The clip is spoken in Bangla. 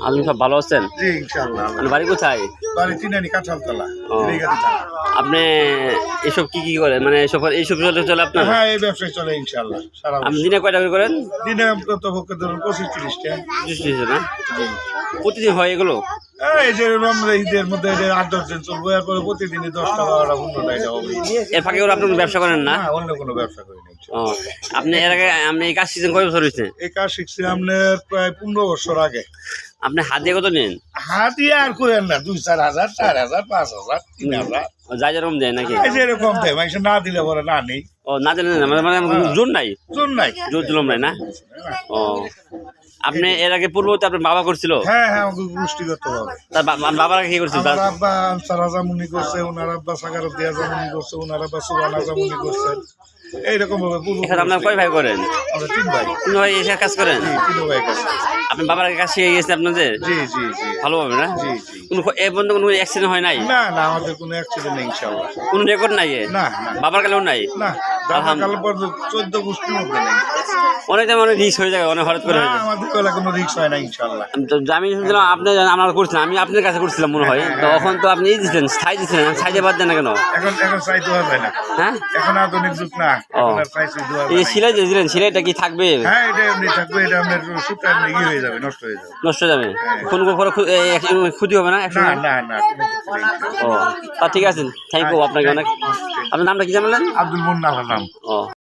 আপনি সব ভালো আছেন? জি ইনশাআল্লাহ। আপনার বাড়ি কোথায়? বাড়ি চিনানি কাঁঠালতলা। ও। আপনি এসব কি করেন, মানে এইসব চলে আপনার? হ্যাঁ, এই ব্যবসায় চলে ইনশাআল্লাহ সারা আপনি বছর। দিনে কয় টাকা করেন? দিনে কত পক্ষে ধরুন 25-30 টা। না প্রতিদিন হয় এগুলো? এই যে রমজান ঈদের মধ্যে 8-10 দিন চলবে, এরপরে প্রতিদিনই 10টা 12টা 15টা এটা হবে। এর ফাঁকে করে আপনি কোনো ব্যবসা করেন না? না, অন্য কোনো ব্যবসা করি না। ও, আপনি এর আগে আপনি এই কাজ শিখছেন কয় বছর হয়েছে? এই কাজ শিখছি আপনার প্রায় 15 বছর আগে। আপনি হাত দিয়ে কত নেন? হাতিয়া আর করেন না, 2-4 হাজার, 4 হাজার, 5 হাজার, 3 হাজার। যাই যেরকম দেয় নাকি? এই যে এরকম দেয়, মানুষ না দিলে পরে না নেই। ও, না জানেন না, মানে জোর নাই? জোর নাই। জোর জুলুম নাই না? ও, আপনি এর আগে পূর্ববর্তী আপনার বাবা করছিল? হ্যাঁ হ্যাঁ, আমাকে গোষ্ঠীগত ভাবে। তার বাবারা কি করছিল? আমার আব্বা আনসার আজামুনি করছে, ওনার আব্বা সাকারুদ্দি আজামুনি করছে, ওনার আব্বা সুবান আজামুনি করছে। এইরকম ভাবে এখন আপনার কয় ভাই করেন? আমরা 3 ভাই। 3 ভাই এসে কাজ করেন? জি, 3 ভাই কাজ করে। আপনি বাবার কাজ শিখে গেছেন আপনাদের? জি জি জি। ভালোভাবে না? জি জি। কোনো এ পর্যন্ত কোনো অ্যাক্সিডেন্ট হয় নাই? না না, আমাদের কোনো অ্যাক্সিডেন্ট নেই ইনশাআল্লাহ। কোনো রেকর্ড নাই? না না বাবার কালেও নাই? না, দাদা কাল পর্যন্ত 14 গোষ্ঠীর মধ্যে নেই। অনেক টাইম অনেক রিস্ক হয়ে যায়, অনেক হঠাৎ করে হয়ে না, যায়। আমাদের বেলা কোনো রিস্ক হয় না ইনশাআল্লাহ। আমি শুনছিলাম আপনি আমরা করছিলাম, আমি আপনার কাছে করছিলাম মনে হয়, তখন তো আপনি দিচ্ছেন ছাই দিচ্ছেন, ছাইতে বাদ দেন না কেন? এখন সাইজ দেওয়া যায় না। হ্যাঁ, এখন আধুনিক যুগ না, এখন আর সাইজ দেওয়া যায় এই না। সিলাই দিয়েছিলেন, সিলাইটা কি থাকবে? হ্যাঁ, এটা এমনি থাকবে, এটা আপনার সুতা এমনি হয়ে যাবে, নষ্ট হয়ে যাবে। নষ্ট হয়ে যাবে? কোনো ক্ষতি হবে না? না না না, কোনো কিছু নেই। ও, তা ঠিক আছে, থ্যাংক ইউ আপনাকে অনেক। আপনার নামটা কি জানালেন? আব্দুল মুন্না নাম। ও।